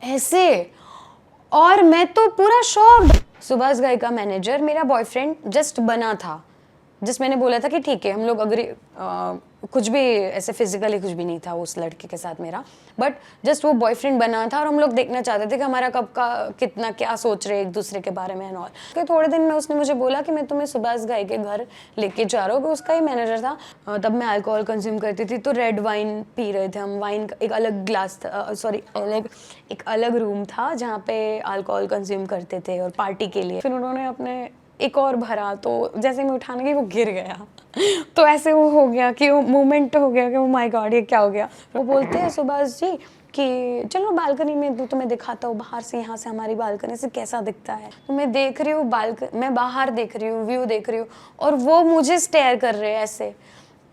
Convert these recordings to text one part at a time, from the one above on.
ऐसे। और मैं तो पूरा शॉक्ड। सुभाष घई का मैनेजर मेरा बॉयफ्रेंड जस्ट बना था, जिस मैंने बोला था कि ठीक है हम लोग अगर कुछ भी ऐसे फिजिकली कुछ भी नहीं था उस लड़के के साथ मेरा, बट जस्ट वो बॉयफ्रेंड बना था और हम लोग देखना चाहते थे कि हमारा कब का कितना क्या सोच रहे एक दूसरे के बारे में एंड ऑल। फिर थोड़े दिन में उसने मुझे बोला कि मैं तुम्हें सुभाष घई के घर लेके जा रहा हूँ, कि उसका ही मैनेजर था। तब मैं अल्कोहल कंज्यूम करती थी, तो रेड वाइन पी रहे थे हम। वाइन का एक अलग ग्लास था, सॉरी एक अलग रूम था जहाँ पे अल्कोहल कंज्यूम करते थे और पार्टी के लिए। फिर उन्होंने अपने एक और भरा, तो जैसे मैं उठाने गई वो गिर गया। तो ऐसे वो हो गया कि वो मोमेंट हो गया कि वो माय गॉड ये क्या हो गया। वो बोलते हैं सुभाष जी कि चलो बालकनी में तुम्हें दिखाता हूँ बाहर से, यहाँ से हमारी बालकनी से कैसा दिखता है। तो मैं देख रही हूँ मैं बाहर देख रही हूँ, व्यू देख रही हूँ, और वो मुझे स्टेयर कर रहे हैं ऐसे।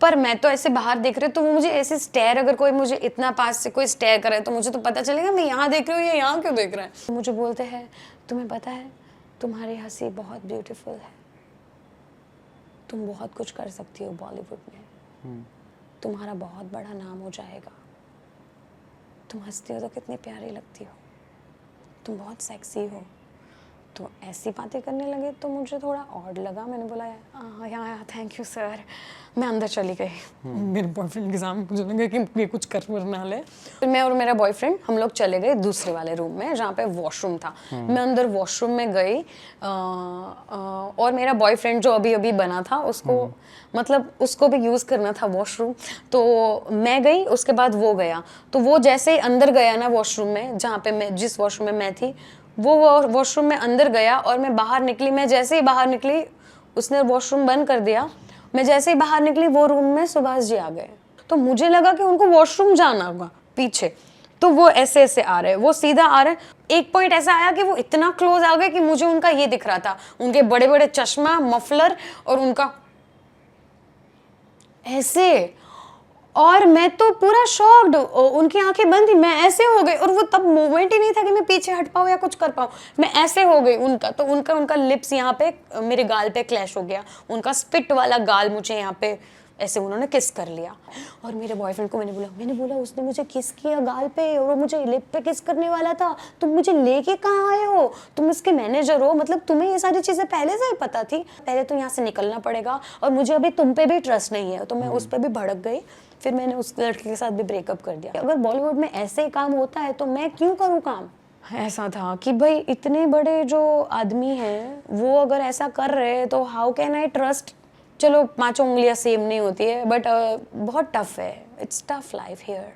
पर मैं तो ऐसे बाहर देख रही हूँ, तो वो मुझे ऐसे स्टेयर, अगर कोई मुझे इतना पास से कोई स्टेयर करे तो मुझे तो पता चलेगा मैं यहाँ देख रही हूँ, ये यहाँ क्यों देख रहा है। मुझे बोलते हैं तुम्हें पता है तुम्हारी हंसी बहुत ब्यूटीफुल है, तुम बहुत कुछ कर सकती हो बॉलीवुड में, तुम्हारा बहुत बड़ा नाम हो जाएगा, तुम हंसती हो तो कितनी प्यारी लगती हो, तुम बहुत सेक्सी हो। तो ऐसी बातें करने लगे तो मुझे थोड़ा ऑड लगा। मैंने बोला हाँ थैंक यू सर। मैं अंदर चली गई मेरे बॉयफ्रेंड के सामने। मुझे लगा कि ये कुछ कर ना ले। फिर मैं और मेरा बॉयफ्रेंड हम लोग चले गए दूसरे वाले रूम में जहाँ पे वॉशरूम था। मैं अंदर वॉशरूम में गई और मेरा बॉयफ्रेंड जो अभी अभी बना था उसको मतलब उसको भी यूज़ करना था वॉशरूम, तो मैं गई, उसके बाद वो गया। तो वो जैसे ही अंदर गया ना वॉशरूम में, जहाँ पे मैं जिस वॉशरूम में मैं थी, वो वॉशरूम में अंदर गया और मैं बाहर निकली। मैं जैसे ही बाहर निकली उसने वॉशरूम बंद कर दिया। मैं जैसे ही बाहर निकली वो रूम में सुभाष जी आ गए। तो मुझे लगा कि उनको वॉशरूम जाना होगा पीछे, तो वो ऐसे ऐसे आ रहे, वो सीधा आ रहे। एक पॉइंट ऐसा आया कि वो इतना क्लोज आ गए कि मुझे उनका ये दिख रहा था, उनके बड़े बड़े चश्मा, मफलर और उनका ऐसे। और मैं तो पूरा शॉक्ड, उनकी आंखें बंद थी, मैं ऐसे हो गई। और वो तब मोमेंट ही नहीं था कि मैं पीछे हट पाऊँ या कुछ कर पाऊँ, मैं ऐसे हो गई उनका। तो उनका लिप्स यहाँ पे मेरे गाल पे क्लैश हो गया, उनका स्पिट वाला गाल मुझे यहाँ पे ऐसे उन्होंने किस कर लिया। और मेरे बॉयफ्रेंड को मैंने बोला उसने मुझे किस किया गाल पे और वो मुझे लिप पे किस करने वाला था, तुम मुझे लेके कहाँ आए हो, तुम इसके मैनेजर हो, मतलब तुम्हें ये सारी चीज़ें पहले से ही पता थी। पहले तो यहाँ से निकलना पड़ेगा और मुझे अभी तुम पे भी ट्रस्ट नहीं है। तो मैं उस पर भी भड़क गई। फिर मैंने उस लड़के के साथ भी ब्रेकअप कर दिया। अगर बॉलीवुड में ऐसे ही काम होता है तो मैं क्यों करूँ काम। ऐसा था कि भाई इतने बड़े जो आदमी हैं वो अगर ऐसा कर रहे हैं तो हाउ कैन आई ट्रस्ट। चलो 5 उंगलियां सेम नहीं होती है, बट बहुत टफ है, इट्स टफ लाइफ हियर।